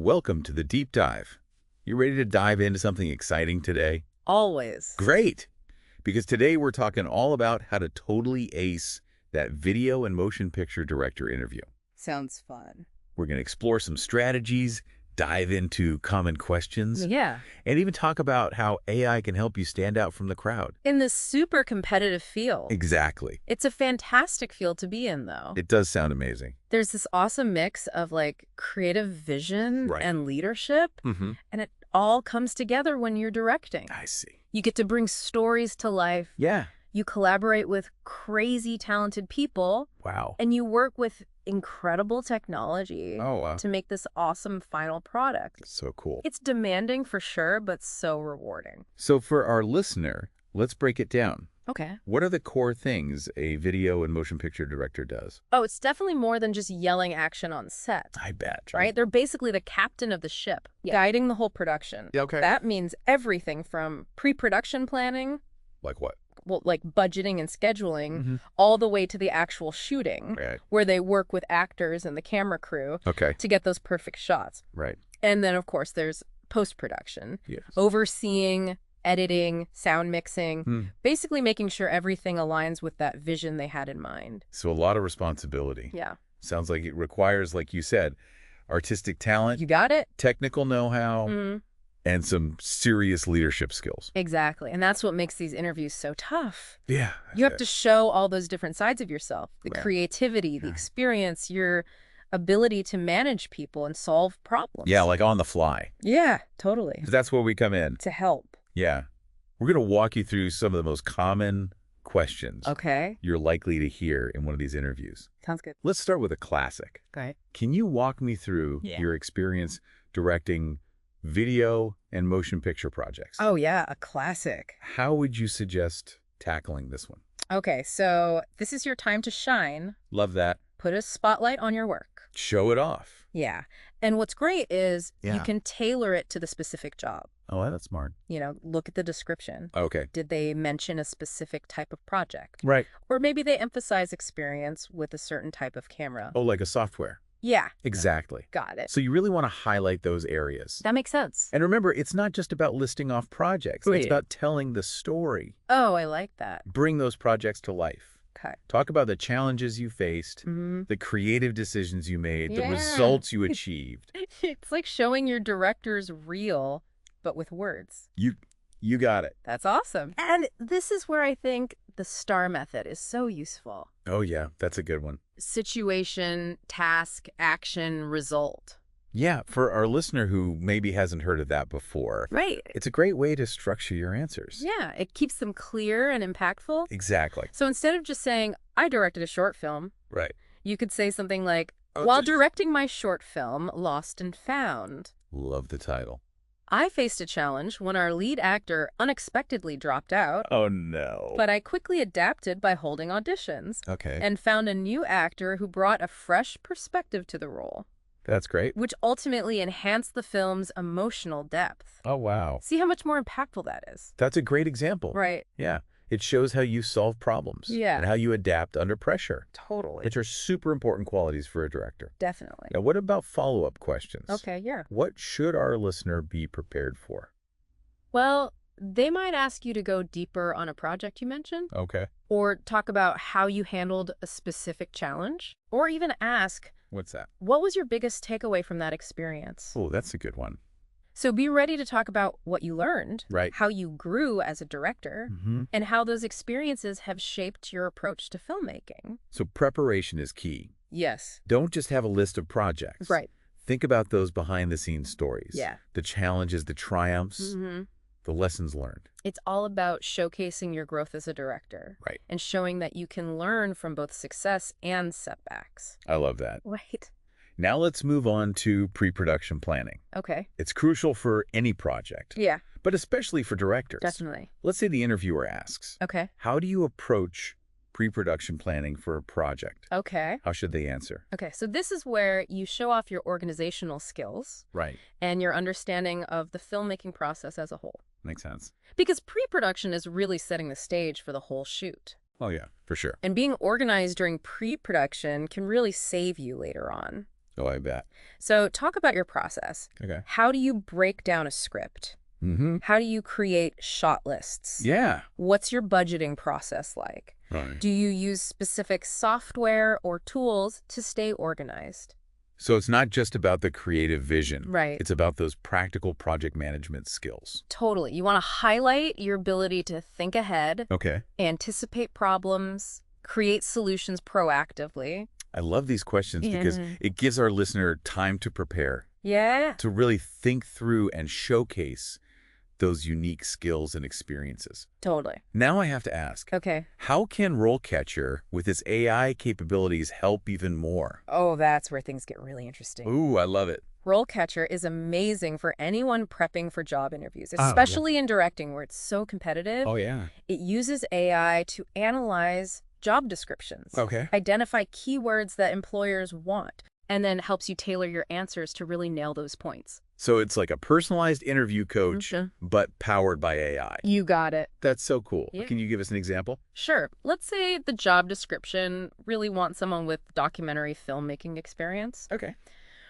Welcome to the Deep Dive. You ready to dive into something exciting today? Always. Great! Because today we're talking all about how to totally ace that video and motion picture director interview. Sounds fun. We're going to explore some strategies, dive into common questions, Yeah. and even talk about how AI can help you stand out from the crowd. In this super competitive field. Exactly. It's a fantastic field to be in, though. It does sound amazing. There's this awesome mix of creative vision Right. and leadership, Mm-hmm. and it all comes together when you're directing. I see. You get to bring stories to life. Yeah. You collaborate with crazy talented people, Wow. and you work with incredible technology Oh, wow. to make this awesome final product. So cool. It's demanding for sure, but so rewarding. So for our listener, let's break it down. Okay. What are the core things a video and motion picture director does? Oh, it's definitely more than just yelling action on set. I bet. Right? They're basically the captain of the ship, guiding the whole production. Yeah, okay. That means everything from pre-production planning, Like what? like budgeting and scheduling, Mm-hmm. all the way to the actual shooting, Right. where they work with actors and the camera crew Okay. to get those perfect shots. Right. And then, of course, there's post-production, Yes. overseeing, editing, sound mixing, Hmm. basically making sure everything aligns with that vision they had in mind. So a lot of responsibility. Yeah. Sounds like it requires, like you said, artistic talent, You got it? technical know-how, Mm. and some serious leadership skills. Exactly. And that's what makes these interviews so tough. Yeah. You have to show all those different sides of yourself, the Right. creativity, the Yeah. experience, your ability to manage people and solve problems. Yeah, like on the fly. Yeah, totally. So that's where we come in. To help. Yeah. We're going to walk you through some of the most common questions Okay. you're likely to hear in one of these interviews. Sounds good. Let's start with a classic. Okay. Can you walk me through Yeah. your experience directing video and motion picture projects? Oh, yeah, a classic. How would you suggest tackling this one? Okay, so this is your time to shine. Love that. Put a spotlight on your work. Show it off. Yeah. And what's great is you Yeah. can tailor it to the specific job. Oh, that's smart. Look at the description. Okay. Did they mention a specific type of project? Right. Or maybe they emphasize experience with a certain type of camera. Oh, like a software. Yeah. Exactly. Got it. So you really want to highlight those areas. That makes sense. And remember, it's not just about listing off projects. Right. It's about telling the story. Oh, I like that. Bring those projects to life. Okay. Talk about the challenges you faced, Mm-hmm. the creative decisions you made, the Yeah. results you achieved. It's like showing your director's reel, but with words. You got it. That's awesome. And this is where I think the STAR method is so useful. Oh, yeah. That's a good one. Situation, task, action, result. Yeah, for our listener who maybe hasn't heard of that before, Right. it's a great way to structure your answers. Yeah, it keeps them clear and impactful. Exactly. So instead of just saying, I directed a short film, Right. you could say something like, Oh, while directing my short film, Lost and Found, Love the title. I faced a challenge when our lead actor unexpectedly dropped out, Oh, no. but I quickly adapted by holding auditions Okay. and found a new actor who brought a fresh perspective to the role, That's great. which ultimately enhanced the film's emotional depth. Oh, wow. See how much more impactful that is? That's a great example. Right. Yeah. It shows how you solve problems. Yeah. And how you adapt under pressure, Totally. which are super important qualities for a director. Definitely. Now, what about follow-up questions? Okay, yeah. What should our listener be prepared for? Well, they might ask you to go deeper on a project you mentioned, Okay. or talk about how you handled a specific challenge, or even ask, What's that? what was your biggest takeaway from that experience? Oh, that's a good one. So be ready to talk about what you learned, Right. how you grew as a director, Mm-hmm. and how those experiences have shaped your approach to filmmaking. So preparation is key. Yes. Don't just have a list of projects. Right. Think about those behind-the-scenes stories. Yeah. The challenges, the triumphs, Mm-hmm. the lessons learned. It's all about showcasing your growth as a director. Right. And showing that you can learn from both success and setbacks. I love that. Right. Now let's move on to pre-production planning. Okay. It's crucial for any project, Yeah, but especially for directors. definitely. Let's say the interviewer asks, Okay. how do you approach pre-production planning for a project? Okay. How should they answer? Okay, so this is where you show off your organizational skills Right. and your understanding of the filmmaking process as a whole. Makes sense. Because pre-production is really setting the stage for the whole shoot. Oh, yeah, for sure. And being organized during pre-production can really save you later on. Oh, I bet. So talk about your process. Okay. How do you break down a script? Mm-hmm. How do you create shot lists? Yeah. What's your budgeting process like? Right. Do you use specific software or tools to stay organized? So it's not just about the creative vision. Right. It's about those practical project management skills. Totally. You want to highlight your ability to think ahead, Okay. anticipate problems, create solutions proactively. I love these questions because it gives our listener time to prepare, Yeah. to really think through and showcase those unique skills and experiences. Totally. Now I have to ask, Okay. how can RoleCatcher, with its AI capabilities, help even more? Oh, that's where things get really interesting. Ooh, I love it. RoleCatcher is amazing for anyone prepping for job interviews, Oh, yeah. especially in directing where it's so competitive. Oh, yeah. It uses AI to analyze job descriptions, Okay. identify keywords that employers want, and then helps you tailor your answers to really nail those points. So it's like a personalized interview coach, Mhm. but powered by AI. You got it. That's so cool. Yeah. Can you give us an example? Sure. Let's say the job description really wants someone with documentary filmmaking experience. Okay.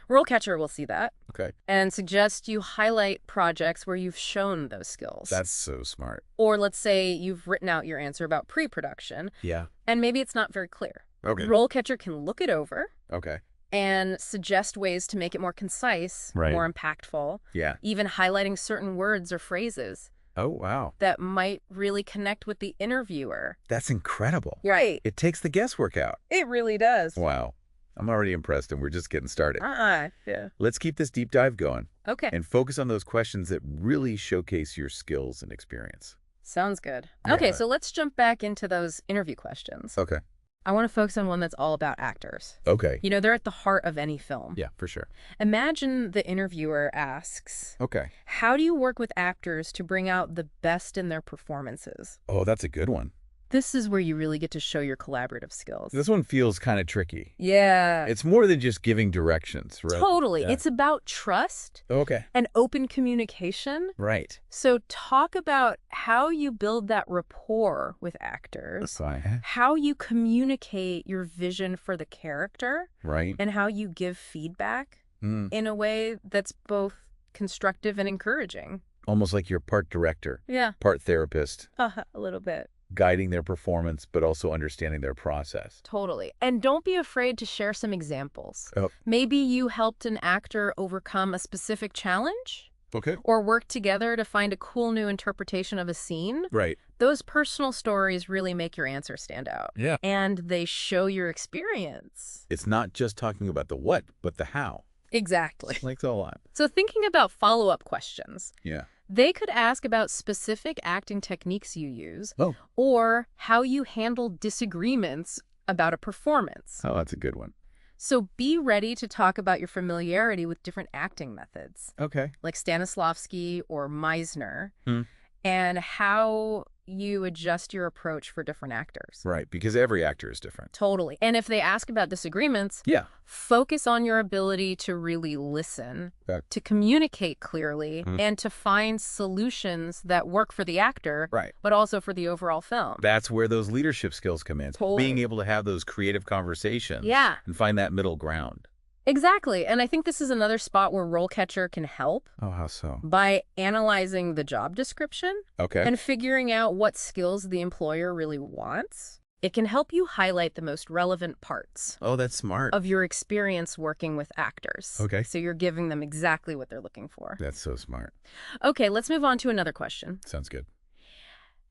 RoleCatcher will see that Okay. and suggest you highlight projects where you've shown those skills. That's so smart. Or let's say you've written out your answer about pre-production, Yeah. and maybe it's not very clear. Okay. RoleCatcher can look it over Okay. and suggest ways to make it more concise, Right. more impactful, Yeah. even highlighting certain words or phrases Oh, wow. that might really connect with the interviewer. That's incredible. Right. It takes the guesswork out. It really does. Wow. I'm already impressed, and we're just getting started. Yeah. Let's keep this deep dive going Okay. and focus on those questions that really showcase your skills and experience. Sounds good. Yeah. Okay, so let's jump back into those interview questions. Okay. I want to focus on one that's all about actors. Okay. You know, they're at the heart of any film. Yeah, for sure. Imagine the interviewer asks, Okay. how do you work with actors to bring out the best in their performances? Oh, that's a good one. This is where you really get to show your collaborative skills. This one feels kind of tricky. Yeah. It's more than just giving directions, right? Totally. Yeah. It's about trust Okay. and open communication. Right. So talk about how you build that rapport with actors, how you communicate your vision for the character, Right. and how you give feedback in a way that's both constructive and encouraging. Almost like you're part director, Yeah. part therapist, A little bit. guiding their performance, but also understanding their process. Totally. And don't be afraid to share some examples. Oh. Maybe you helped an actor overcome a specific challenge Okay. or work together to find a cool new interpretation of a scene. Right. Those personal stories really make your answer stand out. Yeah. And they show your experience. It's not just talking about the what, but the how. Exactly. Like a lot. So thinking about follow-up questions, Yeah. they could ask about specific acting techniques you use Oh. or how you handle disagreements about a performance. Oh, that's a good one. So be ready to talk about your familiarity with different acting methods, Okay. like Stanislavski or Meisner, Hmm. and how you adjust your approach for different actors. Right, because every actor is different. Totally. And if they ask about disagreements, Yeah. focus on your ability to really listen, Okay. to communicate clearly, Mhm. and to find solutions that work for the actor, Right. but also for the overall film. That's where those leadership skills come in. Totally. Being able to have those creative conversations. Yeah. And find that middle ground. Exactly. And I think this is another spot where RoleCatcher can help Oh, how so? by analyzing the job description Okay. and figuring out what skills the employer really wants. It can help you highlight the most relevant parts Oh, that's smart. of your experience working with actors. Okay. So you're giving them exactly what they're looking for. That's so smart. Okay, let's move on to another question. Sounds good.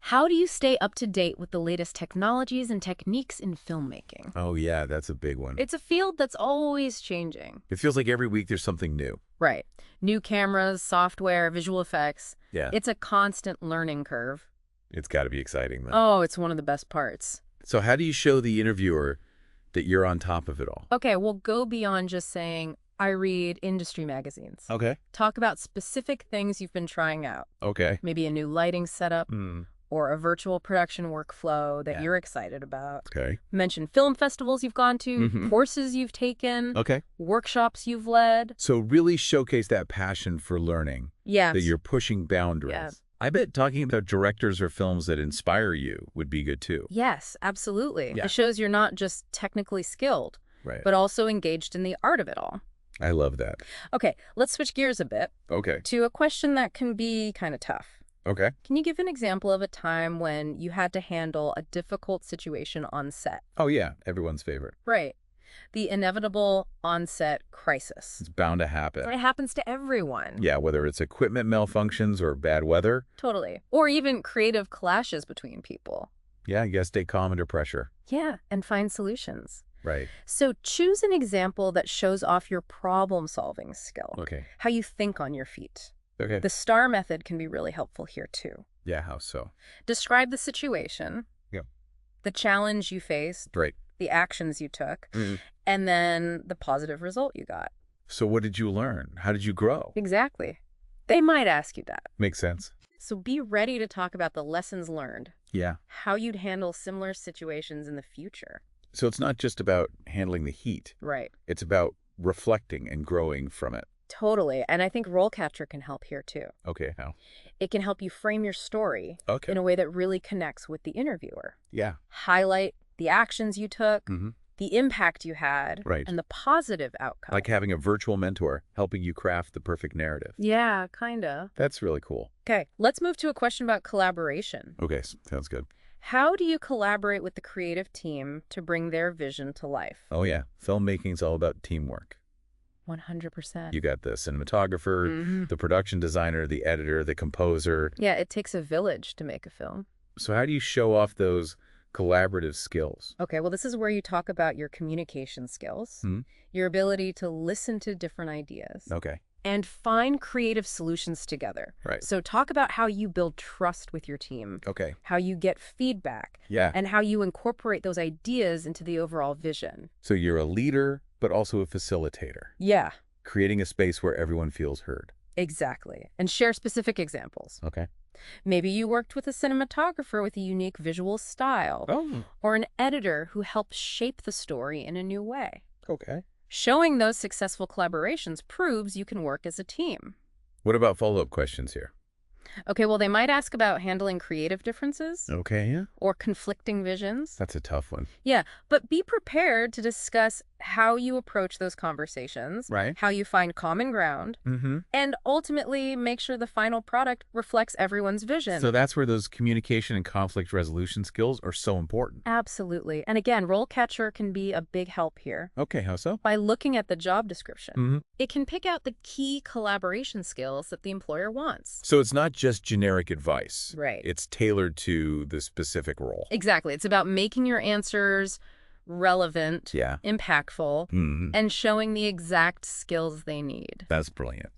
How do you stay up to date with the latest technologies and techniques in filmmaking? Oh, yeah, that's a big one. It's a field that's always changing. It feels like every week there's something new. Right. New cameras, software, visual effects. Yeah. It's a constant learning curve. It's got to be exciting, though. Oh, it's one of the best parts. So how do you show the interviewer that you're on top of it all? Okay, we'll go beyond just saying, I read industry magazines. Okay. Talk about specific things you've been trying out. Okay. Maybe a new lighting setup or a virtual production workflow that Yeah. you're excited about. Okay. Mention film festivals you've gone to, Mhm. courses you've taken, Okay. workshops you've led. So really showcase that passion for learning, Yes. that you're pushing boundaries. Yeah. I bet talking about directors or films that inspire you would be good too. Yes, absolutely. Yeah. It shows you're not just technically skilled. Right. but also engaged in the art of it all. I love that. Okay, let's switch gears a bit Okay. to a question that can be kind of tough. Okay. Can you give an example of a time when you had to handle a difficult situation on set? Oh, yeah. Everyone's favorite. Right. The inevitable on-set crisis. It's bound to happen. It happens to everyone. Yeah, whether it's equipment malfunctions or bad weather. Totally. Or even creative clashes between people. Yeah, you gotta stay calm under pressure. Yeah, and find solutions. Right. So choose an example that shows off your problem-solving skill. Okay. How you think on your feet. Okay. The STAR method can be really helpful here, too. Yeah, how so? Describe the situation. Yep. The challenge you faced. Right. The actions you took. And then the positive result you got. So what did you learn? How did you grow? Exactly. They might ask you that. Makes sense. So be ready to talk about the lessons learned. Yeah. How you'd handle similar situations in the future. So it's not just about handling the heat. Right. It's about reflecting and growing from it. Totally. And I think RoleCatcher can help here, too. Okay, how? It can help you frame your story Okay. in a way that really connects with the interviewer. Yeah. Highlight the actions you took, the impact you had, Right. and the positive outcome. Like having a virtual mentor helping you craft the perfect narrative. Yeah, kind of. That's really cool. Okay, let's move to a question about collaboration. Okay, sounds good. How do you collaborate with the creative team to bring their vision to life? Oh, yeah. Filmmaking's all about teamwork. 100%. You got the cinematographer, the production designer, the editor, the composer. Yeah, it takes a village to make a film. So how do you show off those collaborative skills? Okay, well, this is where you talk about your communication skills, your ability to listen to different ideas, Okay. and find creative solutions together. Right. So talk about how you build trust with your team, Okay. how you get feedback, Yeah. and how you incorporate those ideas into the overall vision. So you're a leader, but also a facilitator, Yeah, creating a space where everyone feels heard. exactly. And share specific examples. Okay. Maybe you worked with a cinematographer with a unique visual style, Oh, or an editor who helped shape the story in a new way. okay. Showing those successful collaborations proves you can work as a team. What about follow-up questions here? Okay, well, they might ask about handling creative differences Okay, yeah. or conflicting visions. That's a tough one. Yeah, but be prepared to discuss how you approach those conversations, Right. how you find common ground, and ultimately make sure the final product reflects everyone's vision. So that's where those communication and conflict resolution skills are so important. Absolutely. And again, RoleCatcher can be a big help here. Okay, how so? By looking at the job description, it can pick out the key collaboration skills that the employer wants. So it's not just generic advice. Right. It's tailored to the specific role. Exactly. It's about making your answers relevant, Yeah. impactful, and showing the exact skills they need. That's brilliant.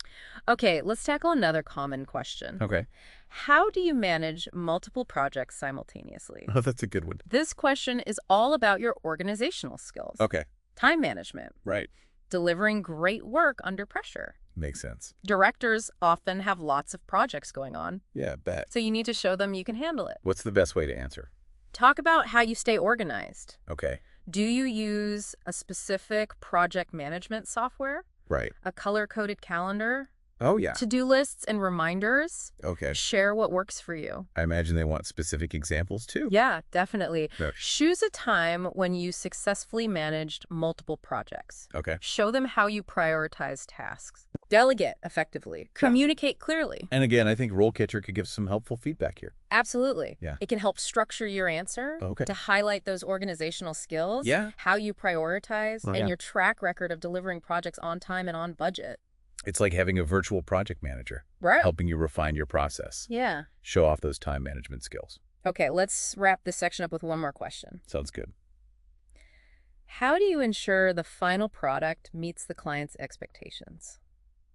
Okay, let's tackle another common question. Okay. How do you manage multiple projects simultaneously? Oh, that's a good one. This question is all about your organizational skills. Okay. Time management, Right. delivering great work under pressure. Makes sense. Directors often have lots of projects going on, Yeah, bet. so you need to show them you can handle it. What's the best way to answer? Talk about how you stay organized. Okay. Do you use a specific project management software? Right. A color-coded calendar? Oh, yeah. To-do lists and reminders? Okay. Share what works for you. I imagine they want specific examples, too. Yeah, definitely. No. Choose a time when you successfully managed multiple projects. Okay. Show them how you prioritize tasks. Delegate effectively. Communicate clearly. And again, I think RoleCatcher could give some helpful feedback here. Absolutely. Yeah. It can help structure your answer Okay. to highlight those organizational skills, Yeah. how you prioritize, and Yeah. your track record of delivering projects on time and on budget. It's like having a virtual project manager, Right. helping you refine your process, Yeah. show off those time management skills. Okay, let's wrap this section up with one more question. Sounds good. How do you ensure the final product meets the client's expectations?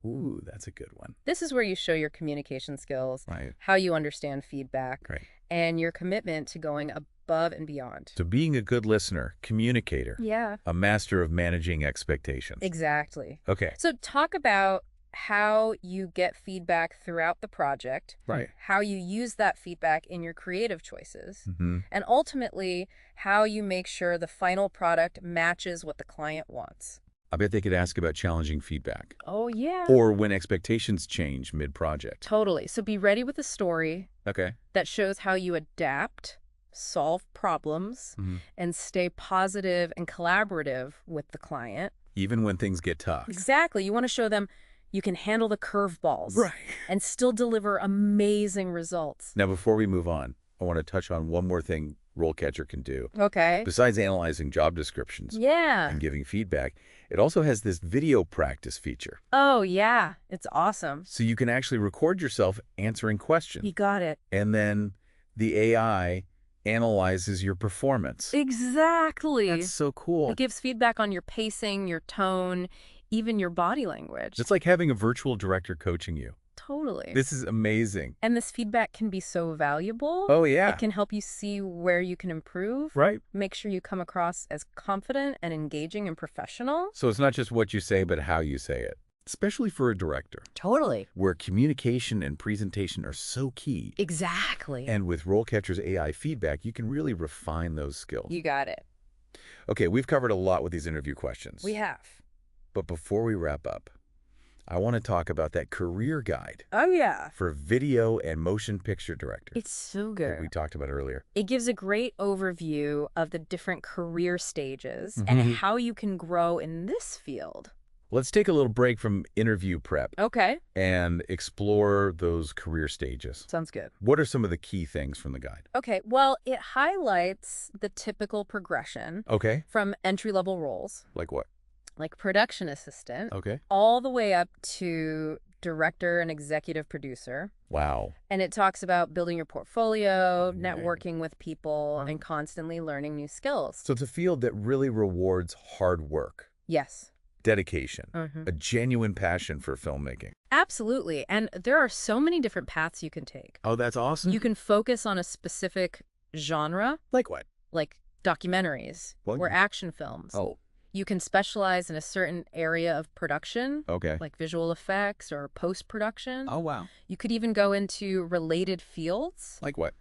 Ooh, that's a good one. This is where you show your communication skills, Right. how you understand feedback, Right. and your commitment to going above and beyond. So being a good listener, communicator, Yeah, a master of managing expectations. exactly. Okay. So talk about how you get feedback throughout the project, Right. how you use that feedback in your creative choices, Mm-hmm. and ultimately how you make sure the final product matches what the client wants. I bet they could ask about challenging feedback Oh, yeah. or when expectations change mid-project. Totally. So be ready with a story Okay. that shows how you adapt solve problems, and stay positive and collaborative with the client. Even when things get tough. Exactly. You want to show them you can handle the curveballs Right. and still deliver amazing results. Now, before we move on, I want to touch on one more thing RoleCatcher can do. Okay. Besides analyzing job descriptions and giving feedback, it also has this video practice feature. Oh, yeah. It's awesome. So you can actually record yourself answering questions. You got it. And then the AI analyzes your performance. Exactly. That's so cool. It gives feedback on your pacing, your tone, even your body language. It's like having a virtual director coaching you. Totally. This is amazing. And this feedback can be so valuable. Oh, yeah. It can help you see where you can improve. Right. Make sure you come across as confident and engaging and professional. So it's not just what you say, but how you say it. Especially for a director. Totally. Where communication and presentation are so key. Exactly. And with RoleCatcher's AI feedback, you can really refine those skills. You got it. Okay, we've covered a lot with these interview questions. We have. But before we wrap up, I want to talk about that career guide. Oh, yeah. For video and motion picture directors. It's so good. That we talked about earlier. It gives a great overview of the different career stages and how you can grow in this field. Let's take a little break from interview prep. Okay. And explore those career stages. Sounds good. What are some of the key things from the guide? Okay. Well, it highlights the typical progression. Okay. From entry-level roles. Like what? Like production assistant. Okay. All the way up to director and executive producer. Wow. And it talks about building your portfolio, networking with people, and constantly learning new skills. So it's a field that really rewards hard work. Yes. Dedication. A genuine passion for filmmaking. Absolutely. And there are so many different paths you can take. Oh, that's awesome. You can focus on a specific genre. Like what? Like documentaries or action films. Oh. You can specialize in a certain area of production. Okay. Like visual effects or post-production. Oh, wow. You could even go into related fields. Like what?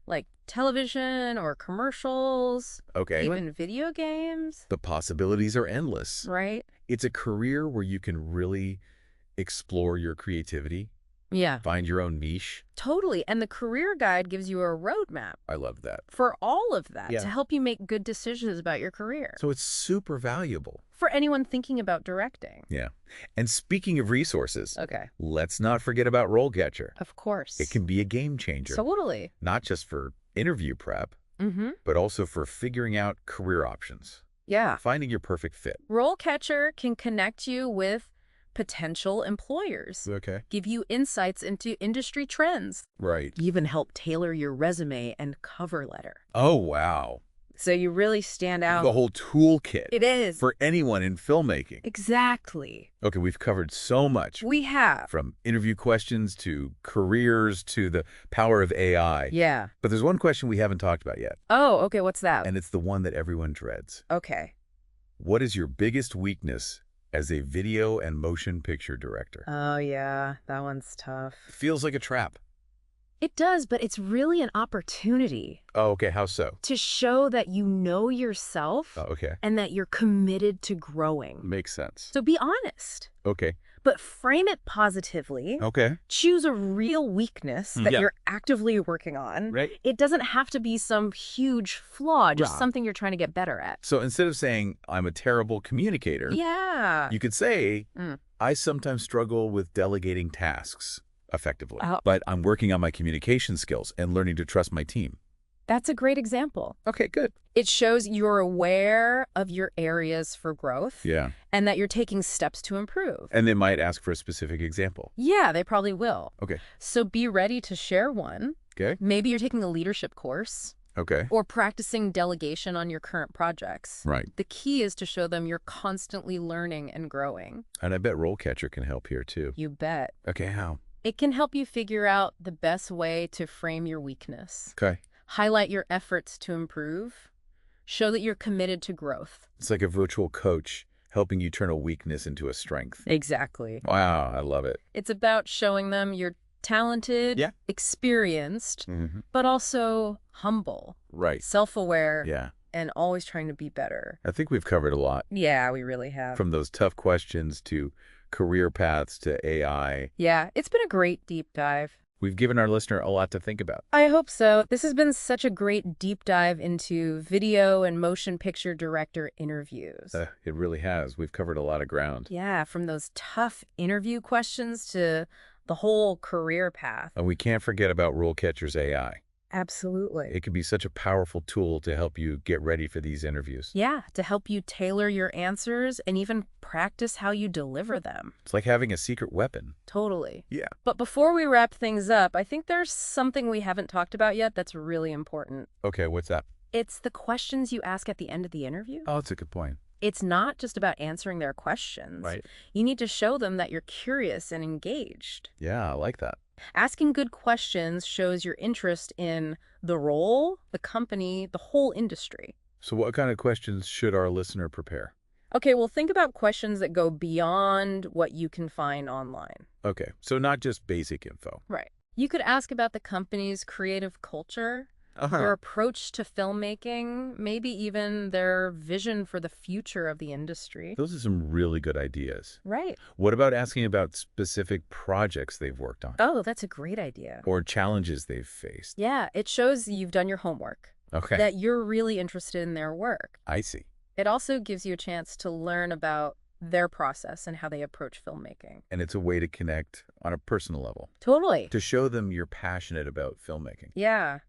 Like television or commercials. Okay. Even video games. The possibilities are endless. Right? It's a career where you can really explore your creativity. Yeah. Find your own niche. Totally. And the career guide gives you a roadmap. I love that. For all of that to help you make good decisions about your career. So it's super valuable. For anyone thinking about directing. Yeah. And speaking of resources, let's not forget about RoleCatcher. Of course. It can be a game changer. Totally. Not just for interview prep, but also for figuring out career options. Yeah. Finding your perfect fit. RoleCatcher can connect you with potential employers. Okay. Give you insights into industry trends. Right. Even help tailor your resume and cover letter. Oh, wow. So you really stand out. The whole toolkit. It is. For anyone in filmmaking. Exactly. Okay, we've covered so much. We have. From interview questions to careers to the power of AI. Yeah. But there's one question we haven't talked about yet. Oh, okay. What's that? And it's the one that everyone dreads. Okay. What is your biggest weakness as a video and motion picture director? Oh, yeah. That one's tough. Feels like a trap. It does, but it's really an opportunity. Oh, okay. How so? To show that you know yourself. Oh, okay. And that you're committed to growing. Makes sense. So be honest. Okay. But frame it positively. Okay. Choose a real weakness that you're actively working on. Right. It doesn't have to be some huge flaw, just something you're trying to get better at. So instead of saying, I'm a terrible communicator, you could say, I sometimes struggle with delegating tasks effectively, but I'm working on my communication skills and learning to trust my team. That's a great example. Okay, good. It shows you're aware of your areas for growth. Yeah. And that you're taking steps to improve. And they might ask for a specific example. Yeah, they probably will. Okay. So be ready to share one. Okay. Maybe you're taking a leadership course. Okay. Or practicing delegation on your current projects. Right. The key is to show them you're constantly learning and growing. And I bet RoleCatcher can help here too. You bet. Okay, how? It can help you figure out the best way to frame your weakness. Okay. Highlight your efforts to improve. Show that you're committed to growth. It's like a virtual coach helping you turn a weakness into a strength. Exactly. Wow, I love it. It's about showing them you're talented, experienced, but also humble. Right. Self-aware. Yeah. And always trying to be better. I think we've covered a lot. Yeah, we really have. From those tough questions to career paths to AI. Yeah, it's been a great deep dive. We've given our listener a lot to think about. I hope so. This has been such a great deep dive into video and motion picture director interviews. It really has. We've covered a lot of ground. Yeah, from those tough interview questions to the whole career path. And we can't forget about RoleCatcher's AI. Absolutely. It can be such a powerful tool to help you get ready for these interviews. Yeah, to help you tailor your answers and even practice how you deliver them. It's like having a secret weapon. Totally. Yeah. But before we wrap things up, I think there's something we haven't talked about yet that's really important. Okay, what's that? It's the questions you ask at the end of the interview. Oh, that's a good point. It's not just about answering their questions. Right. You need to show them that you're curious and engaged. Yeah, I like that. Asking good questions shows your interest in the role, the company, the whole industry. So what kind of questions should our listener prepare? Okay, well, think about questions that go beyond what you can find online. Okay, so not just basic info. Right. You could ask about the company's creative culture, their approach to filmmaking, maybe even their vision for the future of the industry. Those are some really good ideas. Right. What about asking about specific projects they've worked on? Oh, that's a great idea. Or challenges they've faced? Yeah, it shows you've done your homework. Okay. That you're really interested in their work. I see. It also gives you a chance to learn about their process and how they approach filmmaking. And it's a way to connect on a personal level. Totally. To show them you're passionate about filmmaking. Yeah.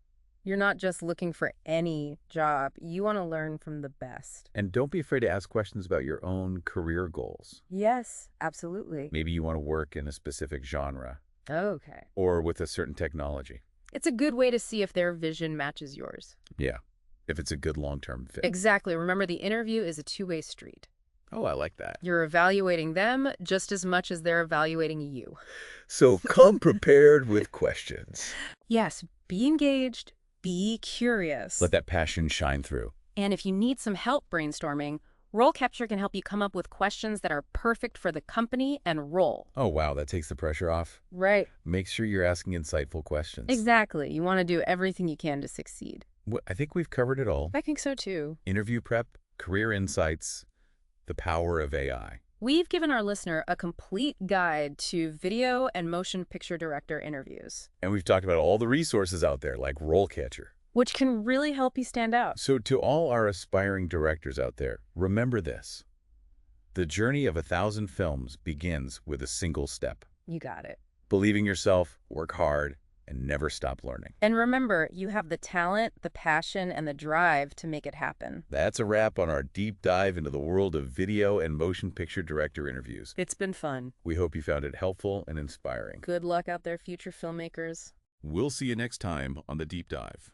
You're not just looking for any job. You want to learn from the best. And don't be afraid to ask questions about your own career goals. Yes, absolutely. Maybe you want to work in a specific genre. Okay. Or with a certain technology. It's a good way to see if their vision matches yours. Yeah, if it's a good long-term fit. Exactly. Remember, the interview is a two-way street. Oh, I like that. You're evaluating them just as much as they're evaluating you. So come prepared with questions. Yes, be engaged. Be curious. Let that passion shine through. And if you need some help brainstorming, RoleCatcher can help you come up with questions that are perfect for the company and role. Oh, wow, that takes the pressure off. Right. Make sure you're asking insightful questions. Exactly. You want to do everything you can to succeed. Well, I think we've covered it all. I think so, too. Interview prep, career insights, the power of AI. We've given our listener a complete guide to video and motion picture director interviews. And we've talked about all the resources out there, like RoleCatcher, which can really help you stand out. So to all our aspiring directors out there, remember this. The journey of 1,000 films begins with a single step. You got it. Believe in yourself, work hard, and never stop learning. And remember, you have the talent, the passion, and the drive to make it happen. That's a wrap on our deep dive into the world of video and motion picture director interviews. It's been fun. We hope you found it helpful and inspiring. Good luck out there, future filmmakers. We'll see you next time on The Deep Dive.